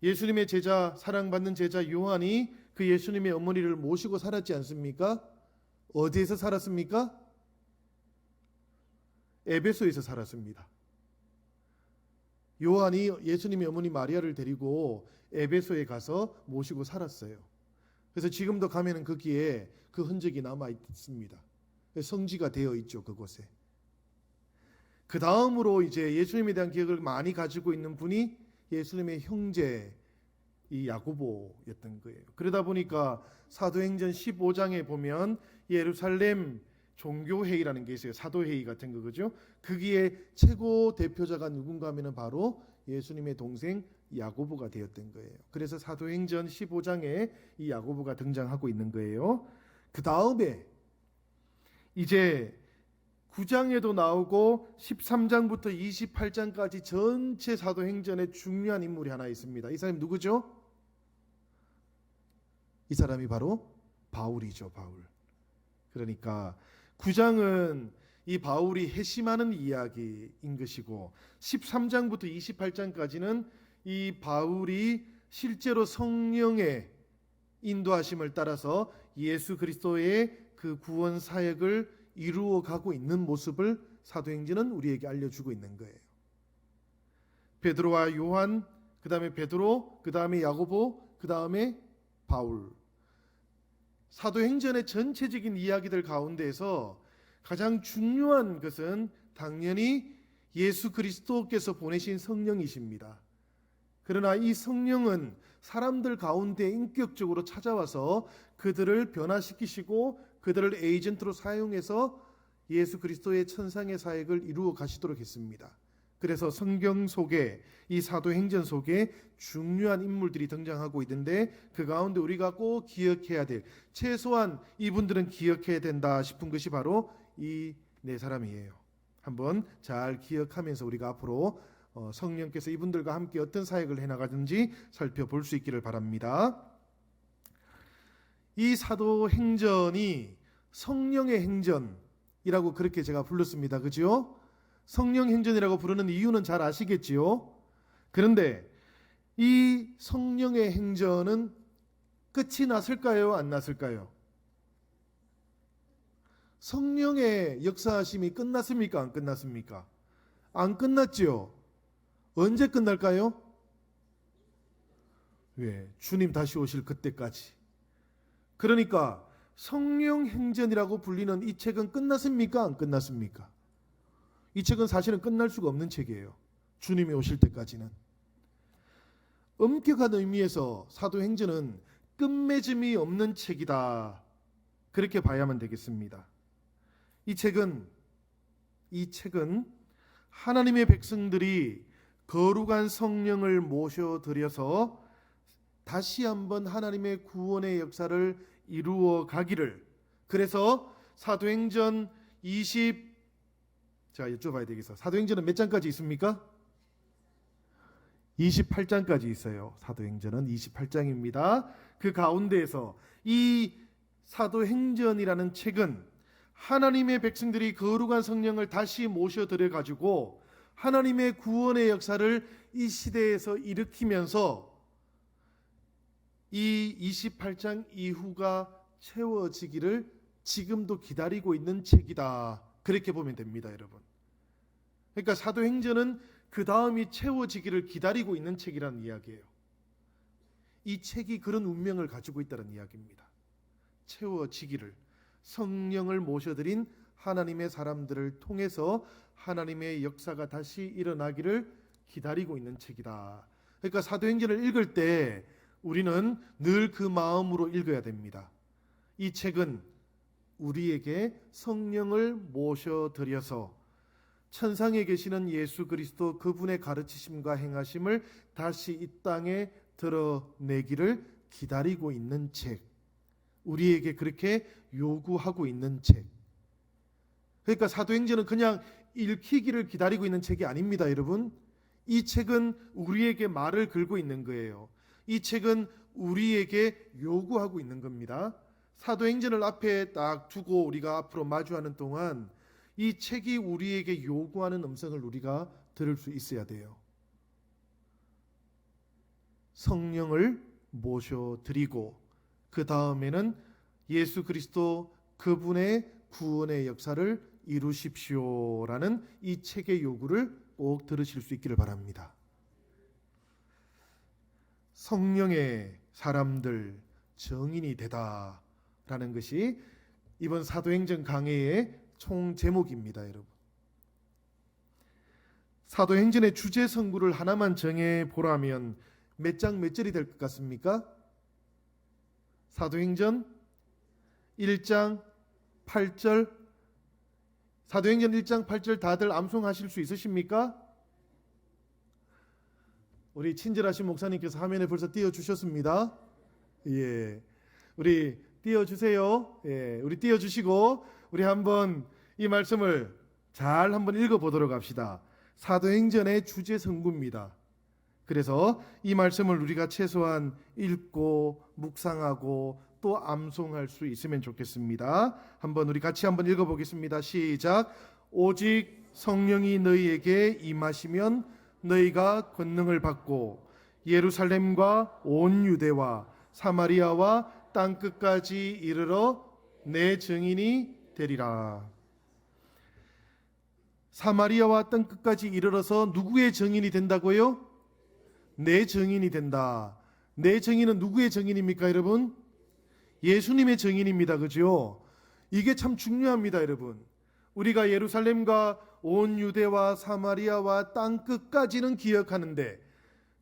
예수님의 제자, 사랑받는 제자 요한이 그 예수님의 어머니를 모시고 살았지 않습니까? 어디에서 살았습니까? 에베소에서 살았습니다. 요한이 예수님의 어머니 마리아를 데리고 에베소에 가서 모시고 살았어요. 그래서 지금도 가면은 거기에 그 흔적이 남아 있습니다. 성지가 되어 있죠, 그곳에. 그 다음으로 이제 예수님에 대한 기억을 많이 가지고 있는 분이 예수님의 형제 이 야고보였던 거예요. 그러다 보니까 사도행전 15장에 보면 예루살렘 종교회의라는 게 있어요. 사도회의 같은 거, 그죠? 거기에 최고 대표자가 누군가 하면 바로 예수님의 동생 야고보가 되었던 거예요. 그래서 사도행전 15장에 이 야고보가 등장하고 있는 거예요. 그 다음에 이제 9장에도 나오고 13장부터 28장까지 전체 사도행전에 중요한 인물이 하나 있습니다. 이 사람이 누구죠? 이 사람이 바로 바울이죠. 바울. 그러니까 9장은 이 바울이 회심하는 이야기인 것이고 13장부터 28장까지는 이 바울이 실제로 성령의 인도하심을 따라서 예수 그리스도의 그 구원 사역을 이루어 가고 있는 모습을 사도행전은 우리에게 알려주고 있는 거예요. 베드로와 요한, 그 다음에 베드로, 그 다음에 야고보, 그 다음에 바울. 사도행전의 전체적인 이야기들 가운데에서 가장 중요한 것은 당연히 예수 그리스도께서 보내신 성령이십니다. 그러나 이 성령은 사람들 가운데 인격적으로 찾아와서 그들을 변화시키시고 그들을 에이전트로 사용해서 예수 그리스도의 천상의 사역을 이루어 가시도록 했습니다. 그래서 성경 속에 이 사도행전 속에 중요한 인물들이 등장하고 있는데 그 가운데 우리가 꼭 기억해야 될, 최소한 이분들은 기억해야 된다 싶은 것이 바로 이 네 사람이에요. 한번 잘 기억하면서 우리가 앞으로 성령께서 이분들과 함께 어떤 사역을 해나가든지 살펴볼 수 있기를 바랍니다. 이 사도행전이 성령의 행전이라고 그렇게 제가 불렀습니다. 그죠? 성령 행전이라고 부르는 이유는 잘 아시겠지요? 그런데 이 성령의 행전은 끝이 났을까요? 안 났을까요? 성령의 역사하심이 끝났습니까? 안 끝났습니까? 안 끝났지요? 언제 끝날까요? 왜? 주님 다시 오실 그때까지. 그러니까 성령 행전이라고 불리는 이 책은 끝났습니까? 안 끝났습니까? 이 책은 사실은 끝날 수가 없는 책이에요. 주님이 오실 때까지는. 엄격한 의미에서 사도행전은 끝맺음이 없는 책이다. 그렇게 봐야만 되겠습니다. 이 책은 하나님의 백성들이 거룩한 성령을 모셔드려서 다시 한번 하나님의 구원의 역사를 이루어 가기를, 그래서 사도행전 제가 여쭤봐야 되겠어. 사도행전은 몇 장까지 있습니까? 28장까지 있어요. 사도행전은 28장입니다. 그 가운데에서 이 사도행전이라는 책은 하나님의 백성들이 거룩한 성령을 다시 모셔들여 가지고 하나님의 구원의 역사를 이 시대에서 일으키면서 이 28장 이후가 채워지기를 지금도 기다리고 있는 책이다. 그렇게 보면 됩니다, 여러분. 그러니까 사도행전은 그 다음이 채워지기를 기다리고 있는 책이라는 이야기예요. 이 책이 그런 운명을 가지고 있다는 이야기입니다. 채워지기를, 성령을 모셔드린 하나님의 사람들을 통해서 하나님의 역사가 다시 일어나기를 기다리고 있는 책이다. 그러니까 사도행전을 읽을 때 우리는 늘 그 마음으로 읽어야 됩니다. 이 책은 우리에게 성령을 모셔드려서 천상에 계시는 예수 그리스도 그분의 가르치심과 행하심을 다시 이 땅에 드러내기를 기다리고 있는 책, 우리에게 그렇게 요구하고 있는 책. 그러니까 사도행전은 그냥 읽히기를 기다리고 있는 책이 아닙니다, 여러분. 이 책은 우리에게 말을 걸고 있는 거예요. 이 책은 우리에게 요구하고 있는 겁니다. 사도행전을 앞에 딱 두고 우리가 앞으로 마주하는 동안 이 책이 우리에게 요구하는 음성을 우리가 들을 수 있어야 돼요. 성령을 모셔드리고 그 다음에는 예수 그리스도 그분의 구원의 역사를 이루십시오라는 이 책의 요구를 꼭 들으실 수 있기를 바랍니다. 성령의 사람들 정인이 되다라는 것이 이번 사도행전 강해의 총 제목입니다, 여러분. 사도행전의 주제 성구를 하나만 정해 보라면 몇 장 몇 절이 될 것 같습니까? 사도행전 1장 8절. 사도행전 1장 8절 다들 암송하실 수 있으십니까? 우리 친절하신 목사님께서 화면에 벌써 띄워주셨습니다. 예, 우리 띄워주세요. 예, 우리 띄워주시고 우리 한번 이 말씀을 잘 한번 읽어보도록 합시다. 사도행전의 주제 성구입니다. 그래서 이 말씀을 우리가 최소한 읽고 묵상하고 또 암송할 수 있으면 좋겠습니다. 한번 우리 같이 한번 읽어보겠습니다. 시작. 오직 성령이 너희에게 임하시면 너희가 권능을 받고 예루살렘과 온 유대와 사마리아와 땅 끝까지 이르러 내 증인이 되리라. 사마리아와 땅 끝까지 이르러서 누구의 증인이 된다고요? 내 증인이 된다. 내 증인은 누구의 증인입니까, 여러분? 예수님의 증인입니다. 그죠? 이게 참 중요합니다, 여러분. 우리가 예루살렘과 온 유대와 사마리아와 땅 끝까지는 기억하는데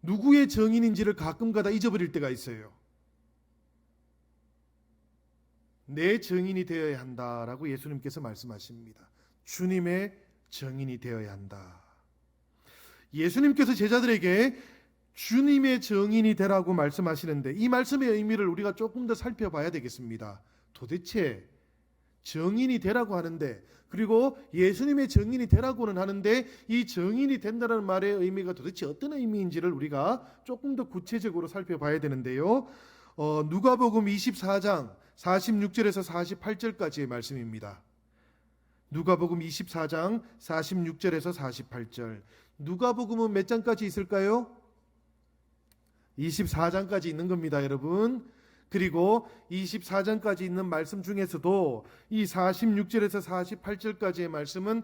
누구의 증인인지를 가끔가다 잊어버릴 때가 있어요. 내 증인이 되어야 한다라고 예수님께서 말씀하십니다. 주님의 증인이 되어야 한다. 예수님께서 제자들에게 주님의 증인이 되라고 말씀하시는데 이 말씀의 의미를 우리가 조금 더 살펴봐야 되겠습니다. 도대체 증인이 되라고 하는데, 그리고 예수님의 증인이 되라고는 하는데 이 증인이 된다는 말의 의미가 도대체 어떤 의미인지를 우리가 조금 더 구체적으로 살펴봐야 되는데요. 누가복음 24장 46절에서 48절까지의 말씀입니다. 누가복음 24장 46절에서 48절. 누가복음은 몇 장까지 있을까요? 24장까지 있는 겁니다, 여러분. 그리고 24장까지 있는 말씀 중에서도 이 46절에서 48절까지의 말씀은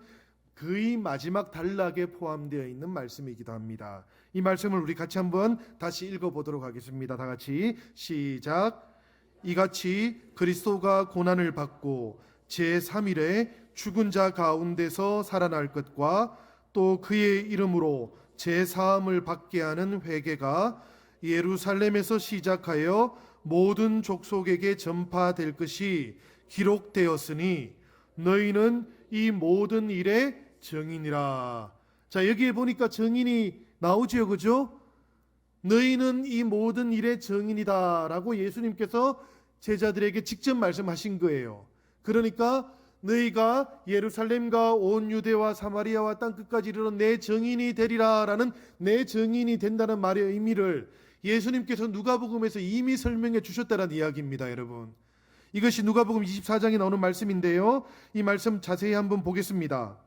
거의 마지막 단락에 포함되어 있는 말씀이기도 합니다. 이 말씀을 우리 같이 한번 다시 읽어보도록 하겠습니다. 다 같이 시작. 이같이 그리스도가 고난을 받고 제3일에 죽은 자 가운데서 살아날 것과 또 그의 이름으로 제사함을 받게 하는 회개가 예루살렘에서 시작하여 모든 족속에게 전파될 것이 기록되었으니 너희는 이 모든 일의 증인이라. 자, 여기에 보니까 증인이 나오지요, 그죠? 너희는 이 모든 일의 증인이다 라고 예수님께서 제자들에게 직접 말씀하신 거예요. 그러니까 너희가 예루살렘과 온 유대와 사마리아와 땅끝까지 이르러 내 증인이 되리라 라는 내 증인이 된다는 말의 의미를 예수님께서 누가복음에서 이미 설명해 주셨다는 이야기입니다. 여러분, 이것이 누가복음 24장에 나오는 말씀인데요, 이 말씀 자세히 한번 보겠습니다.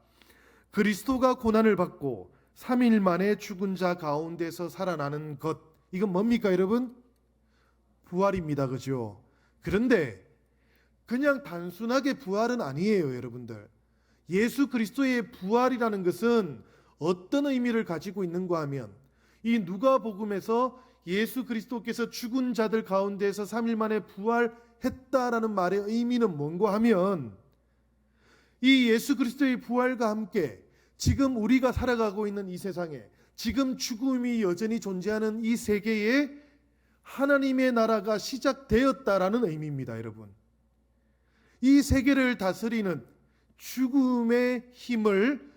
그리스도가 고난을 받고 3일 만에 죽은 자 가운데서 살아나는 것, 이건 뭡니까 여러분? 부활입니다. 그죠? 그런데 그냥 단순하게 부활은 아니에요. 여러분들, 예수 그리스도의 부활이라는 것은 어떤 의미를 가지고 있는가 하면, 이 누가복음에서 예수 그리스도께서 죽은 자들 가운데서 3일 만에 부활했다라는 말의 의미는 뭔가 하면, 이 예수 그리스도의 부활과 함께 지금 우리가 살아가고 있는 이 세상에, 지금 죽음이 여전히 존재하는 이 세계에 하나님의 나라가 시작되었다라는 의미입니다. 여러분, 이 세계를 다스리는 죽음의 힘을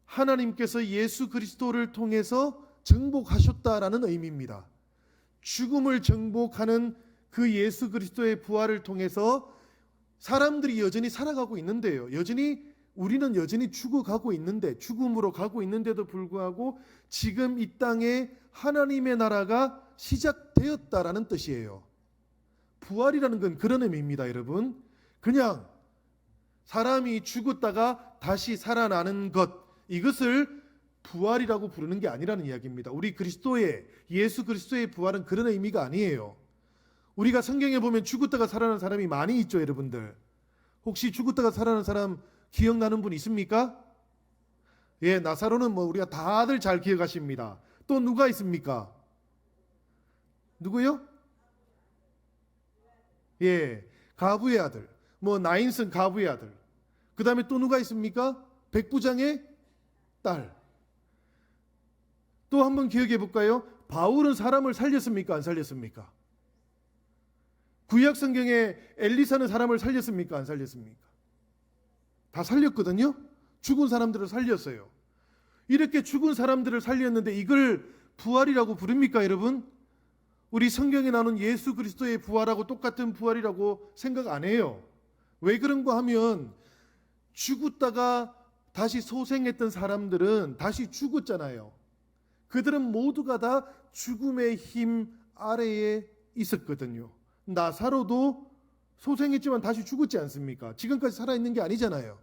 하나님께서 예수 그리스도를 통해서 정복하셨다라는 의미입니다. 죽음을 정복하는 그 예수 그리스도의 부활을 통해서 사람들이 여전히 살아가고 있는데요, 우리는 여전히 죽어가고 있는데, 죽음으로 가고 있는데도 불구하고 지금 이 땅에 하나님의 나라가 시작되었다라는 뜻이에요. 부활이라는 건 그런 의미입니다. 여러분, 그냥 사람이 죽었다가 다시 살아나는 것, 이것을 부활이라고 부르는 게 아니라는 이야기입니다. 우리 그리스도의, 예수 그리스도의 부활은 그런 의미가 아니에요. 우리가 성경에 보면 죽었다가 살아난 사람이 많이 있죠. 여러분들, 혹시 죽었다가 살아난 사람 기억나는 분 있습니까? 예, 나사로는 뭐 우리가 다들 잘 기억하십니다. 또 누가 있습니까? 누구요? 예, 가부의 아들, 뭐 나인슨 가부의 아들. 그 다음에 또 누가 있습니까? 백부장의 딸. 또 한번 기억해 볼까요? 바울은 사람을 살렸습니까? 안 살렸습니까? 구약 성경에 엘리사는 사람을 살렸습니까? 안 살렸습니까? 다 살렸거든요. 죽은 사람들을 살렸어요. 이렇게 죽은 사람들을 살렸는데 이걸 부활이라고 부릅니까 여러분? 우리 성경에 나오는 예수 그리스도의 부활하고 똑같은 부활이라고 생각 안 해요. 왜 그런가 하면, 죽었다가 다시 소생했던 사람들은 다시 죽었잖아요. 그들은 모두가 다 죽음의 힘 아래에 있었거든요. 나사로도 소생했지만 다시 죽었지 않습니까? 지금까지 살아있는 게 아니잖아요.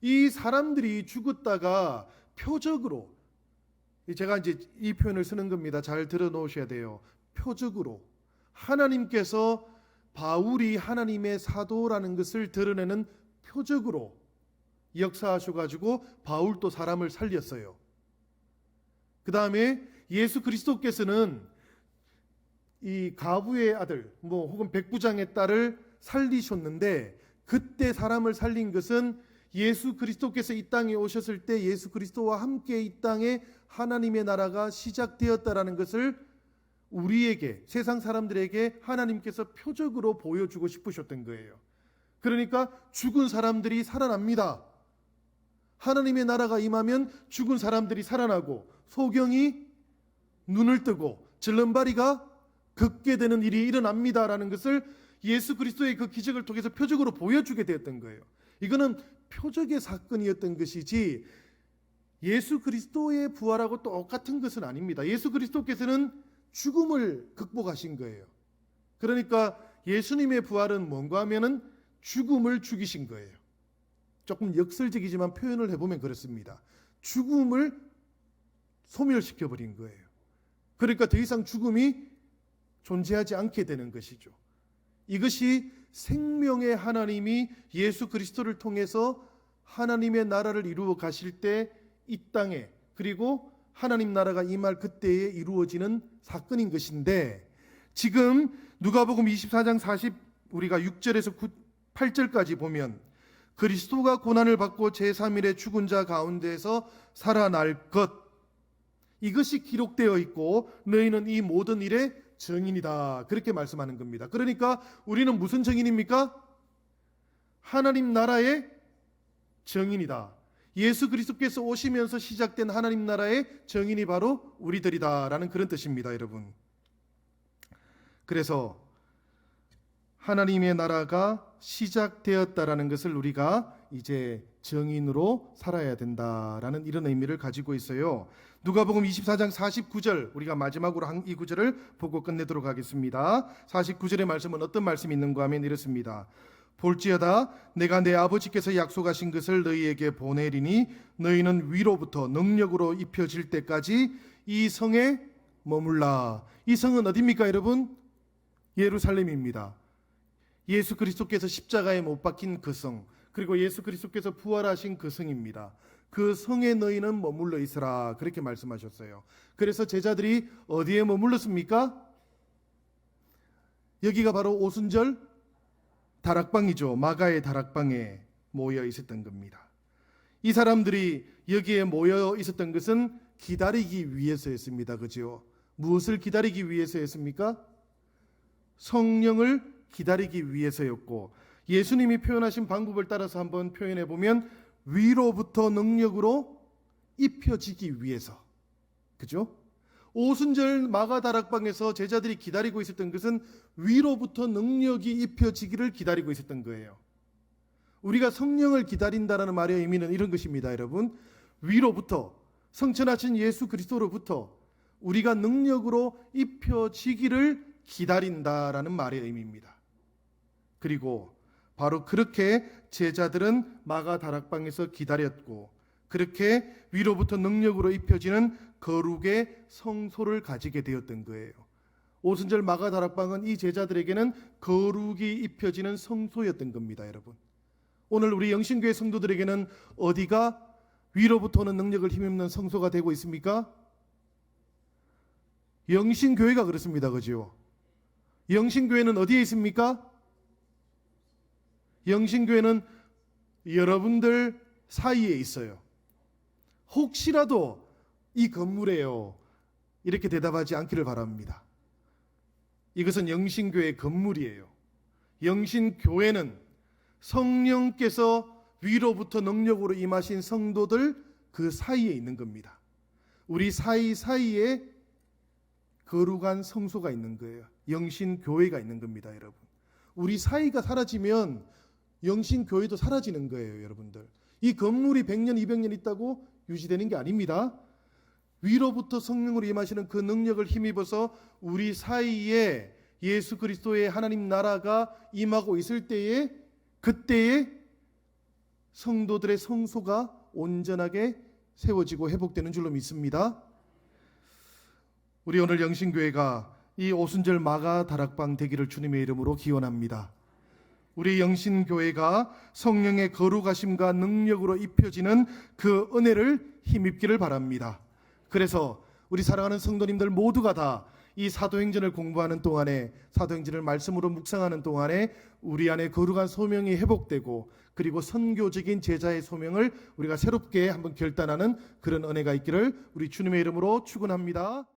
이 사람들이 죽었다가 표적으로, 제가 이제 이 표현을 쓰는 겁니다. 잘 들어 놓으셔야 돼요. 표적으로 하나님께서 바울이 하나님의 사도라는 것을 드러내는 표적으로 역사하셔가지고 바울도 사람을 살렸어요. 그 다음에 예수 그리스도께서는 이 가부의 아들, 뭐 혹은 백부장의 딸을 살리셨는데, 그때 사람을 살린 것은 예수 그리스도께서 이 땅에 오셨을 때 예수 그리스도와 함께 이 땅에 하나님의 나라가 시작되었다라는 것을 우리에게, 세상 사람들에게 하나님께서 표적으로 보여주고 싶으셨던 거예요. 그러니까 죽은 사람들이 살아납니다. 하나님의 나라가 임하면 죽은 사람들이 살아나고 소경이 눈을 뜨고 절름발이가 걷게 되는 일이 일어납니다라는 것을 예수 그리스도의 그 기적을 통해서 표적으로 보여주게 되었던 거예요. 이거는 표적의 사건이었던 것이지 예수 그리스도의 부활하고 똑같은 것은 아닙니다. 예수 그리스도께서는 죽음을 극복하신 거예요. 그러니까 예수님의 부활은 뭔가 하면은 죽음을 죽이신 거예요. 조금 역설적이지만 표현을 해보면 그렇습니다. 죽음을 소멸시켜버린 거예요. 그러니까 더 이상 죽음이 존재하지 않게 되는 것이죠. 이것이 생명의 하나님이 예수 그리스도를 통해서 하나님의 나라를 이루어 가실 때 이 땅에, 그리고 하나님 나라가 임할 그때에 이루어지는 사건인 것인데, 지금 누가복음 24장 40 우리가 6절에서 8절까지 보면 그리스도가 고난을 받고 제3일에 죽은 자 가운데서 살아날 것, 이것이 기록되어 있고 너희는 이 모든 일의 증인이다, 그렇게 말씀하는 겁니다. 그러니까 우리는 무슨 증인입니까? 하나님 나라의 증인이다. 예수 그리스도께서 오시면서 시작된 하나님 나라의 증인이 바로 우리들이다 라는 그런 뜻입니다. 여러분, 그래서 하나님의 나라가 시작되었다라는 것을 우리가 이제 증인으로 살아야 된다라는 이런 의미를 가지고 있어요. 누가복음 24장 49절, 우리가 마지막으로 이 구절을 보고 끝내도록 하겠습니다. 49절의 말씀은 어떤 말씀이 있는가 하면 이렇습니다. 볼지어다 내가 내 아버지께서 약속하신 것을 너희에게 보내리니 너희는 위로부터 능력으로 입혀질 때까지 이 성에 머물라. 이 성은 어디입니까 여러분? 예루살렘입니다. 예수 그리스도께서 십자가에 못 박힌 그 성, 그리고 예수 그리스도께서 부활하신 그 성입니다. 그 성에 너희는 머물러 있으라, 그렇게 말씀하셨어요. 그래서 제자들이 어디에 머물렀습니까? 여기가 바로 오순절 다락방이죠. 마가의 다락방에 모여 있었던 겁니다. 이 사람들이 여기에 모여 있었던 것은 기다리기 위해서였습니다. 그죠? 무엇을 기다리기 위해서였습니까? 성령을 기다리기 위해서였고, 예수님이 표현하신 방법을 따라서 한번 표현해 보면 위로부터 능력으로 입혀지기 위해서, 그죠? 오순절 마가다락방에서 제자들이 기다리고 있었던 것은 위로부터 능력이 입혀지기를 기다리고 있었던 거예요. 우리가 성령을 기다린다라는 말의 의미는 이런 것입니다. 여러분, 위로부터, 성천하신 예수 그리스도로부터 우리가 능력으로 입혀지기를 기다린다라는 말의 의미입니다. 그리고 바로 그렇게 제자들은 마가 다락방에서 기다렸고, 그렇게 위로부터 능력으로 입혀지는 거룩의 성소를 가지게 되었던 거예요. 오순절 마가 다락방은 이 제자들에게는 거룩이 입혀지는 성소였던 겁니다. 여러분, 오늘 우리 영신교회 성도들에게는 어디가 위로부터 오는 능력을 힘입는 성소가 되고 있습니까? 영신교회가 그렇습니다. 그죠? 영신교회는 어디에 있습니까? 영신교회는 여러분들 사이에 있어요. 혹시라도 이 건물에요, 이렇게 대답하지 않기를 바랍니다. 이것은 영신교회의 건물이에요. 영신교회는 성령께서 위로부터 능력으로 임하신 성도들 그 사이에 있는 겁니다. 우리 사이사이에 거룩한 성소가 있는 거예요. 영신교회가 있는 겁니다. 여러분, 우리 사이가 사라지면 영신교회도 사라지는 거예요. 여러분들, 이 건물이 100년 200년 있다고 유지되는 게 아닙니다. 위로부터 성령으로 임하시는 그 능력을 힘입어서 우리 사이에 예수 그리스도의 하나님 나라가 임하고 있을 때에, 그때에 성도들의 성소가 온전하게 세워지고 회복되는 줄로 믿습니다. 우리 오늘 영신교회가 이 오순절 마가 다락방 되기를 주님의 이름으로 기원합니다. 우리 영신교회가 성령의 거룩하심과 능력으로 입혀지는 그 은혜를 힘입기를 바랍니다. 그래서 우리 사랑하는 성도님들 모두가 다 이 사도행전을 공부하는 동안에, 사도행전을 말씀으로 묵상하는 동안에 우리 안에 거룩한 소명이 회복되고, 그리고 선교적인 제자의 소명을 우리가 새롭게 한번 결단하는 그런 은혜가 있기를 우리 주님의 이름으로 축원합니다.